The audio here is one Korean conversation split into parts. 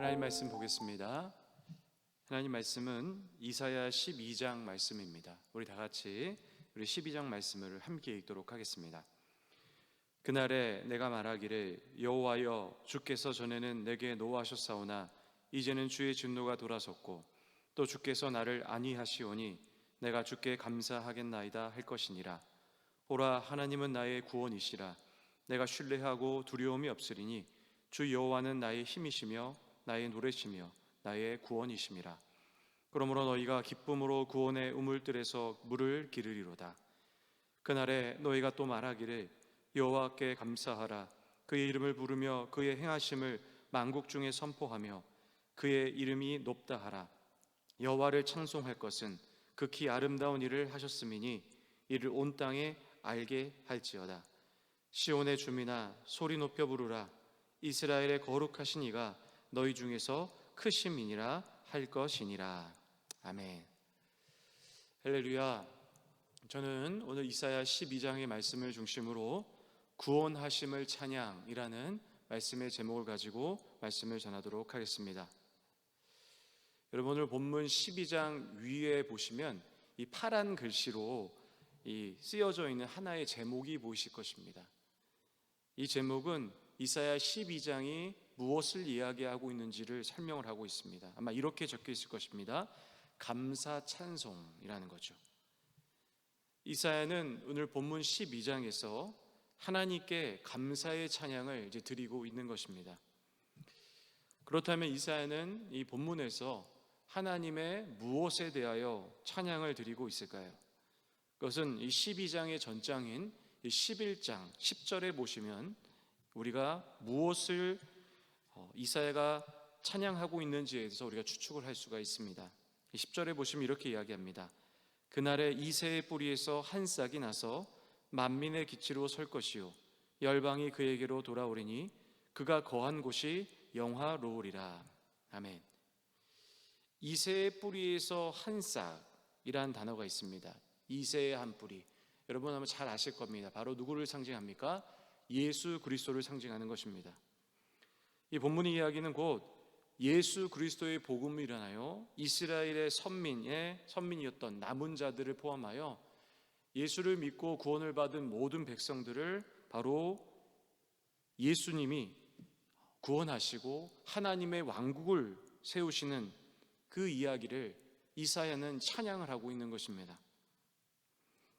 하나님 말씀 보겠습니다. 하나님 말씀은 이사야 12장 말씀입니다. 우리 다 같이 우리 12장 말씀을 함께 읽도록 하겠습니다. 그날에 내가 말하기를 여호와여 주께서 전에는 내게 노하셨사오나 이제는 주의 진노가 돌아섰고 또 주께서 나를 안위하시오니 내가 주께 감사하겠나이다 할 것이니라. 보라 하나님은 나의 구원이시라. 내가 신뢰하고 두려움이 없으리니 주 여호와는 나의 힘이시며 나의 노래시며 나의 구원이심이라. 그러므로 너희가 기쁨으로 구원의 우물들에서 물을 기르리로다. 그날에 너희가 또 말하기를 여호와께 감사하라. 그의 이름을 부르며 그의 행하심을 만국 중에 선포하며 그의 이름이 높다 하라. 여호와를 찬송할 것은 극히 아름다운 일을 하셨음이니 이를 온 땅에 알게 할지어다. 시온의 주민아 소리 높여 부르라. 이스라엘의 거룩하신 이가 너희 중에서 크심이니라 할 것이니라. 아멘. 할렐루야. 저는 오늘 이사야 12장의 말씀을 중심으로 구원하심을 찬양이라는 말씀의 제목을 가지고 말씀을 전하도록 하겠습니다. 여러분, 오늘 본문 12장 위에 보시면 이 파란 글씨로 쓰여져 있는 하나의 제목이 보이실 것입니다. 이 제목은 이사야 12장이 무엇을 이야기하고 있는지를 설명을 하고 있습니다. 아마 이렇게 적혀 있을 것입니다. 감사 찬송이라는 거죠. 이사야는 오늘 본문 12장에서 하나님께 감사의 찬양을 이제 드리고 있는 것입니다. 그렇다면 이사야는 이 본문에서 하나님의 무엇에 대하여 찬양을 드리고 있을까요? 그것은 이 12장의 전장인 이 11장 10절에 보시면 우리가 무엇을 이사야가 찬양하고 있는지에 대해서 우리가 추측을 할 수가 있습니다. 10절에 보시면 이렇게 이야기합니다. 그날에 이새의 뿌리에서 한 싹이 나서 만민의 기치로 설 것이요 열방이 그에게로 돌아오리니 그가 거한 곳이 영화로우리라. 아멘. 이새의 뿌리에서 한 싹이라는 단어가 있습니다. 이새의 한 뿌리, 여러분 아마 잘 아실 겁니다. 바로 누구를 상징합니까? 예수 그리스도를 상징하는 것입니다. 이 본문의 이야기는 곧 예수 그리스도의 복음을 일어나요 이스라엘의 선민이었던 남은 자들을 포함하여 예수를 믿고 구원을 받은 모든 백성들을 바로 예수님이 구원하시고 하나님의 왕국을 세우시는 그 이야기를 이사야는 찬양을 하고 있는 것입니다.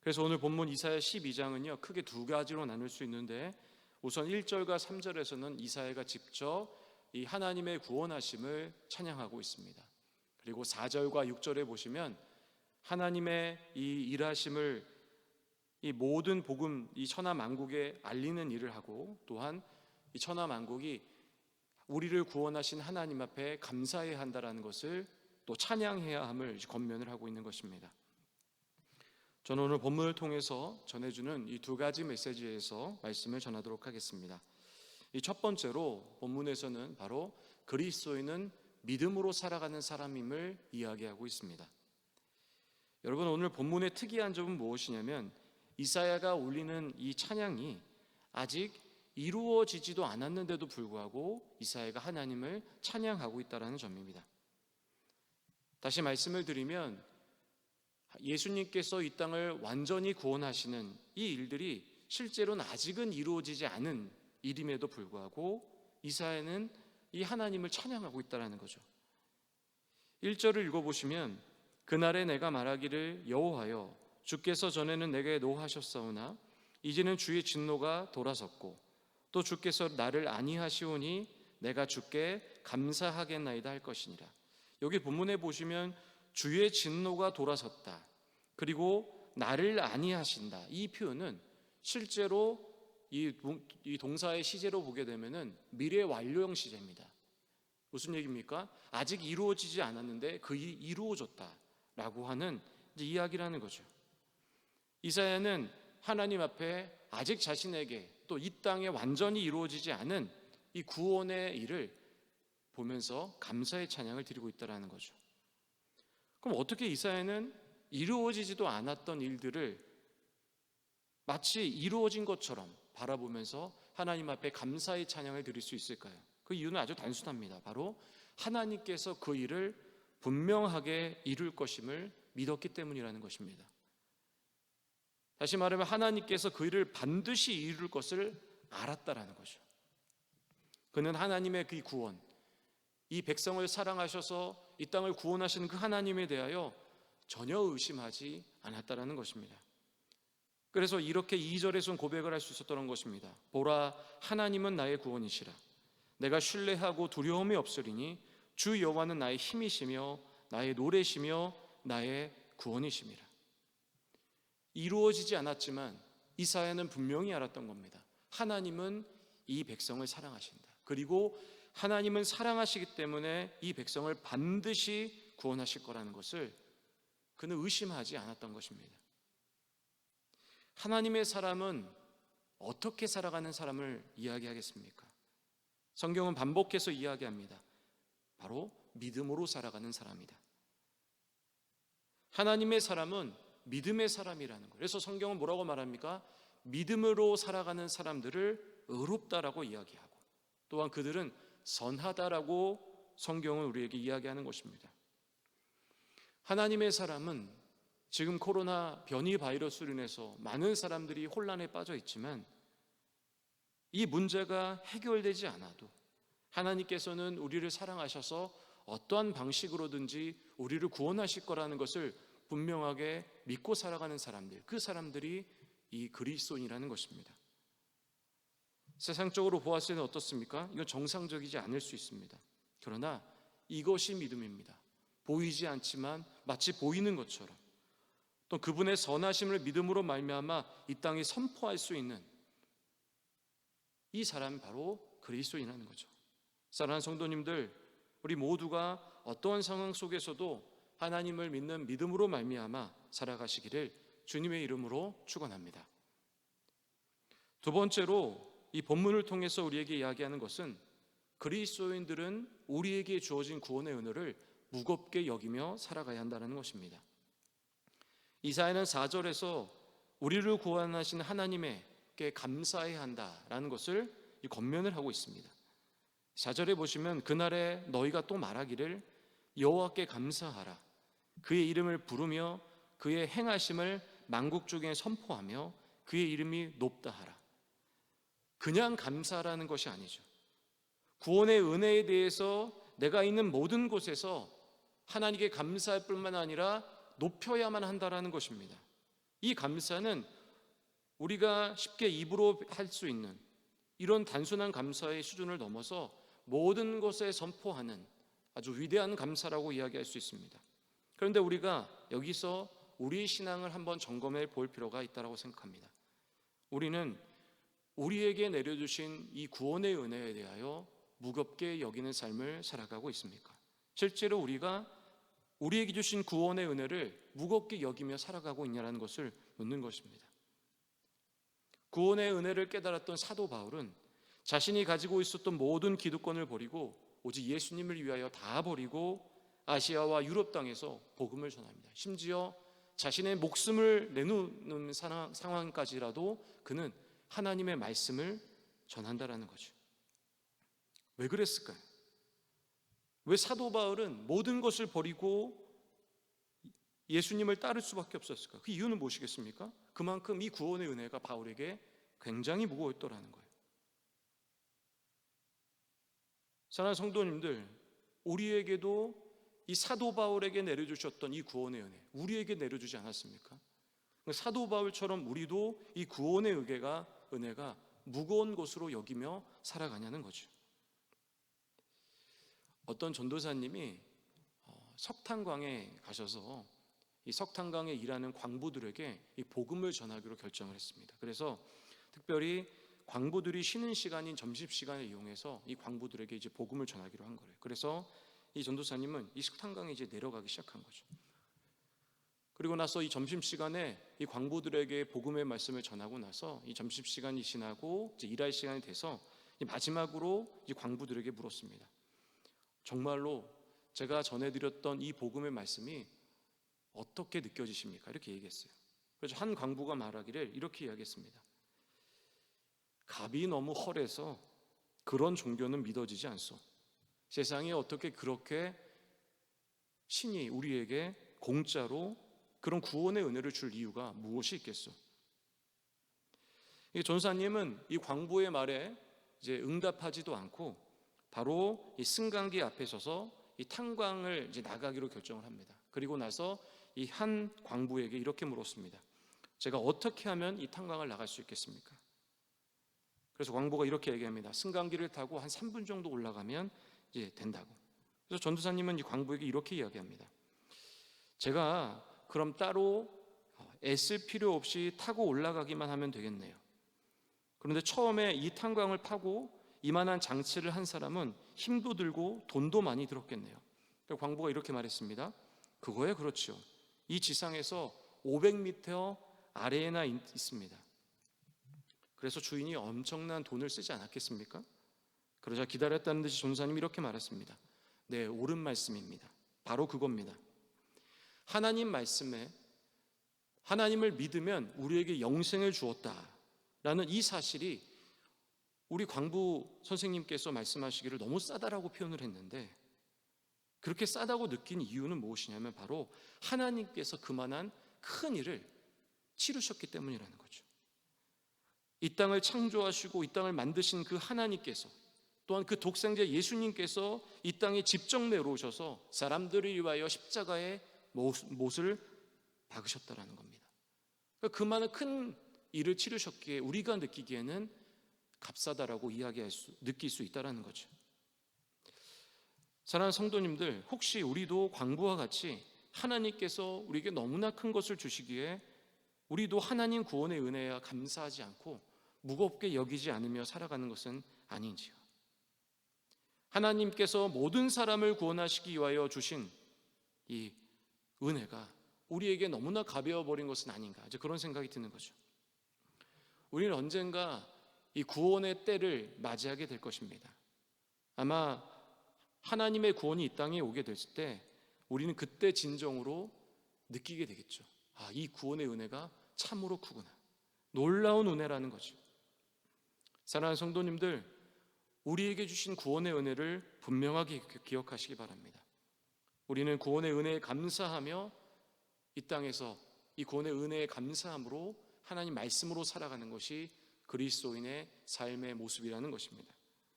그래서 오늘 본문 이사야 12장은요 크게 두 가지로 나눌 수 있는데, 우선 1절과 3절에서는 이사야가 직접 이 하나님의 구원하심을 찬양하고 있습니다. 그리고 4절과 6절에 보시면 하나님의 이 일하심을 이 모든 복음, 이 천하 만국에 알리는 일을 하고, 또한 이 천하 만국이 우리를 구원하신 하나님 앞에 감사해야 한다라는 것을 또 찬양해야 함을 권면을 하고 있는 것입니다. 저는 오늘 본문을 통해서 전해주는 이 두 가지 메시지에서 말씀을 전하도록 하겠습니다. 이 첫 번째로 본문에서는 바로 그리스도인은 믿음으로 살아가는 사람임을 이야기하고 있습니다. 여러분, 오늘 본문의 특이한 점은 무엇이냐면 이사야가 올리는 이 찬양이 아직 이루어지지도 않았는데도 불구하고 이사야가 하나님을 찬양하고 있다는 점입니다. 다시 말씀을 드리면 예수님께서 이 땅을 완전히 구원하시는 이 일들이 실제로는 아직은 이루어지지 않은 일임에도 불구하고 이사야는 이 하나님을 찬양하고 있다는 거죠. 1절을 읽어보시면 그날에 내가 말하기를 여호와여 주께서 전에는 내게 노하셨사오나 이제는 주의 진노가 돌아섰고 또 주께서 나를 안위하시오니 내가 주께 감사하겠나이다 할 것이니라. 여기 본문에 보시면 주의 진노가 돌아섰다, 그리고 나를 안위하신다, 이 표현은 실제로 이 동사의 시제로 보게 되면은 미래 완료형 시제입니다. 무슨 얘기입니까? 아직 이루어지지 않았는데 그이 이루어졌다라고 하는 이야기라는 거죠. 이사야는 하나님 앞에 아직 자신에게 또 이 땅에 완전히 이루어지지 않은 이 구원의 일을 보면서 감사의 찬양을 드리고 있다는 거죠. 그럼 어떻게 이사야는 이루어지지도 않았던 일들을 마치 이루어진 것처럼 바라보면서 하나님 앞에 감사의 찬양을 드릴 수 있을까요? 그 이유는 아주 단순합니다. 바로 하나님께서 그 일을 분명하게 이룰 것임을 믿었기 때문이라는 것입니다. 다시 말하면 하나님께서 그 일을 반드시 이룰 것을 알았다라는 거죠. 그는 하나님의 그 구원, 이 백성을 사랑하셔서 이 땅을 구원하시는 그 하나님에 대하여 전혀 의심하지 않았다라는 것입니다. 그래서 이렇게 2절에서는 고백을 할 수 있었던 것입니다. 보라, 하나님은 나의 구원이시라. 내가 신뢰하고 두려움이 없으리니 주 여호와는 나의 힘이시며 나의 노래시며 나의 구원이심이라. 이루어지지 않았지만 이사야는 분명히 알았던 겁니다. 하나님은 이 백성을 사랑하신다. 그리고 하나님은 사랑하시기 때문에 이 백성을 반드시 구원하실 거라는 것을 그는 의심하지 않았던 것입니다. 하나님의 사람은 어떻게 살아가는 사람을 이야기하겠습니까? 성경은 반복해서 이야기합니다. 바로 믿음으로 살아가는 사람이다. 하나님의 사람은 믿음의 사람이라는 거예요. 그래서 성경은 뭐라고 말합니까? 믿음으로 살아가는 사람들을 의롭다라고 이야기하고, 또한 그들은 선하다라고 성경은 우리에게 이야기하는 것입니다. 하나님의 사람은 지금 코로나 변이 바이러스로 인해서 많은 사람들이 혼란에 빠져 있지만 이 문제가 해결되지 않아도 하나님께서는 우리를 사랑하셔서 어떠한 방식으로든지 우리를 구원하실 거라는 것을 분명하게 믿고 살아가는 사람들, 그 사람들이 이 그리스도인이라는 것입니다. 세상적으로 보았을 때는 어떻습니까? 이건 정상적이지 않을 수 있습니다. 그러나 이것이 믿음입니다. 보이지 않지만 마치 보이는 것처럼, 또 그분의 선하심을 믿음으로 말미암아 이 땅에 선포할 수 있는 이 사람이 바로 그리스도인이라는 거죠. 사랑하는 성도님들, 우리 모두가 어떠한 상황 속에서도 하나님을 믿는 믿음으로 말미암아 살아가시기를 주님의 이름으로 축원합니다. 두 번째로 이 본문을 통해서 우리에게 이야기하는 것은 그리스도인들은 우리에게 주어진 구원의 은혜를 무겁게 여기며 살아가야 한다는 것입니다. 이사야는 4절에서 우리를 구원하신 하나님께 감사해야 한다라는 것을 권면을 하고 있습니다. 4절에 보시면 그날에 너희가 또 말하기를 여호와께 감사하라. 그의 이름을 부르며 그의 행하심을 만국 중에 선포하며 그의 이름이 높다 하라. 그냥 감사라는 것이 아니죠. 구원의 은혜에 대해서 내가 있는 모든 곳에서 하나님께 감사할 뿐만 아니라 높여야만 한다라는 것입니다. 이 감사는 우리가 쉽게 입으로 할 수 있는 이런 단순한 감사의 수준을 넘어서 모든 것에 선포하는 아주 위대한 감사라고 이야기할 수 있습니다. 그런데 우리가 여기서 우리의 신앙을 한번 점검해 볼 필요가 있다고 생각합니다. 우리는 우리에게 내려주신 이 구원의 은혜에 대하여 무겁게 여기는 삶을 살아가고 있습니까? 실제로 우리가 우리에게 주신 구원의 은혜를 무겁게 여기며 살아가고 있냐는 것을 묻는 것입니다. 구원의 은혜를 깨달았던 사도 바울은 자신이 가지고 있었던 모든 기득권을 버리고 오직 예수님을 위하여 다 버리고 아시아와 유럽 땅에서 복음을 전합니다. 심지어 자신의 목숨을 내놓는 상황까지라도 그는 하나님의 말씀을 전한다라는 거죠. 왜 그랬을까요? 왜 사도 바울은 모든 것을 버리고 예수님을 따를 수밖에 없었을까? 그 이유는 무엇이겠습니까? 그만큼 이 구원의 은혜가 바울에게 굉장히 무거웠더라는 거예요. 사랑하는 성도님들, 우리에게도 이 사도 바울에게 내려주셨던 이 구원의 은혜, 우리에게 내려주지 않았습니까? 사도 바울처럼 우리도 이 구원의 은혜가 무거운 것으로 여기며 살아가냐는 거죠. 어떤 전도사님이 석탄광에 가셔서 이 석탄광에 일하는 광부들에게 이 복음을 전하기로 결정을 했습니다. 그래서 특별히 광부들이 쉬는 시간인 점심시간을 이용해서 이 광부들에게 이제 복음을 전하기로 한 거예요. 그래서 이 전도사님은 이 석탄광에 이제 내려가기 시작한 거죠. 그리고 나서 이 점심시간에 이 광부들에게 복음의 말씀을 전하고 나서 이 점심시간이 지나고 이제 일할 시간이 돼서 마지막으로 이 광부들에게 물었습니다. 정말로 제가 전해드렸던 이 복음의 말씀이 어떻게 느껴지십니까? 이렇게 얘기했어요. 그래서 한 광부가 말하기를 이렇게 이야기했습니다. 값이 너무 헐해서 그런 종교는 믿어지지 않소. 세상에 어떻게 그렇게 신이 우리에게 공짜로 그런 구원의 은혜를 줄 이유가 무엇이 있겠소? 이 전사님은 이 광부의 말에 이제 응답하지도 않고 바로 이 승강기 앞에 서서 이 탄광을 이제 나가기로 결정을 합니다. 그리고 나서 이 한 광부에게 이렇게 물었습니다. 제가 어떻게 하면 이 탄광을 나갈 수 있겠습니까? 그래서 광부가 이렇게 얘기합니다. 승강기를 타고 한 3분 정도 올라가면 이제 된다고. 그래서 전도사님은 이 광부에게 이렇게 이야기합니다. 제가 그럼 따로 애쓸 필요 없이 타고 올라가기만 하면 되겠네요. 그런데 처음에 이 탄광을 파고 이만한 장치를 한 사람은 힘도 들고 돈도 많이 들었겠네요. 광부가 이렇게 말했습니다. 그거야 그렇죠. 이 지상에서 500m 아래에나 있습니다. 그래서 주인이 엄청난 돈을 쓰지 않았겠습니까? 그러자 기다렸다는 듯이 전도사님이 이렇게 말했습니다. 네, 옳은 말씀입니다. 바로 그겁니다. 하나님 말씀에 하나님을 믿으면 우리에게 영생을 주었다라는 이 사실이 우리 광부 선생님께서 말씀하시기를 너무 싸다라고 표현을 했는데, 그렇게 싸다고 느낀 이유는 무엇이냐면 바로 하나님께서 그만한 큰 일을 치르셨기 때문이라는 거죠. 이 땅을 창조하시고 이 땅을 만드신 그 하나님께서, 또한 그 독생자 예수님께서 이 땅에 직접 내려오셔서 사람들을 위하여 십자가의 못을 박으셨다라는 겁니다. 그러니까 그만한 큰 일을 치르셨기에 우리가 느끼기에는 값싸다라고 느낄 수 있다라는 거죠. 사랑하는 성도님들, 혹시 우리도 광부와 같이 하나님께서 우리에게 너무나 큰 것을 주시기에 우리도 하나님 구원의 은혜에 감사하지 않고 무겁게 여기지 않으며 살아가는 것은 아닌지요? 하나님께서 모든 사람을 구원하시기 위하여 주신 이 은혜가 우리에게 너무나 가벼워 버린 것은 아닌가, 이제 그런 생각이 드는 거죠. 우리는 언젠가 이 구원의 때를 맞이하게 될 것입니다. 아마 하나님의 구원이 이 땅에 오게 됐을 때 우리는 그때 진정으로 느끼게 되겠죠. 아, 이 구원의 은혜가 참으로 크구나. 놀라운 은혜라는 거죠. 사랑하는 성도님들, 우리에게 주신 구원의 은혜를 분명하게 기억하시기 바랍니다. 우리는 구원의 은혜에 감사하며 이 땅에서 이 구원의 은혜에 감사함으로 하나님 말씀으로 살아가는 것이 그리스도인의 삶의 모습이라는 것입니다.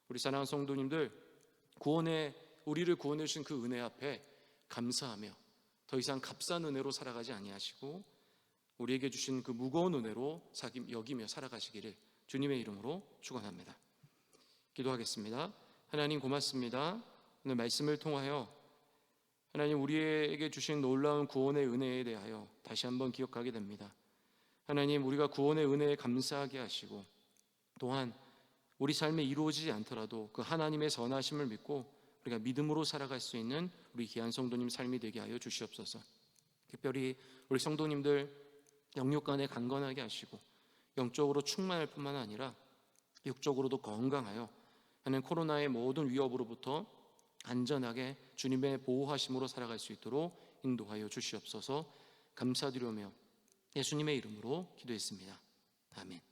우리 사랑하는 성도님들, 우리를 구원해 주신 그 은혜 앞에 감사하며 더 이상 값싼 은혜로 살아가지 아니하시고 우리에게 주신 그 무거운 은혜로 여기며 살아가시기를 주님의 이름으로 축원합니다. 기도하겠습니다. 하나님 고맙습니다. 오늘 말씀을 통하여 하나님 우리에게 주신 놀라운 구원의 은혜에 대하여 다시 한번 기억하게 됩니다. 하나님, 우리가 구원의 은혜에 감사하게 하시고 또한 우리 삶에 이루어지지 않더라도 그 하나님의 선하심을 믿고 우리가 믿음으로 살아갈 수 있는 우리 귀한 성도님 삶이 되게 하여 주시옵소서. 특별히 우리 성도님들 영육 간에 강건하게 하시고 영적으로 충만할 뿐만 아니라 육적으로도 건강하여 하는 코로나의 모든 위협으로부터 안전하게 주님의 보호하심으로 살아갈 수 있도록 인도하여 주시옵소서. 감사드리며 예수님의 이름으로 기도했습니다. 아멘.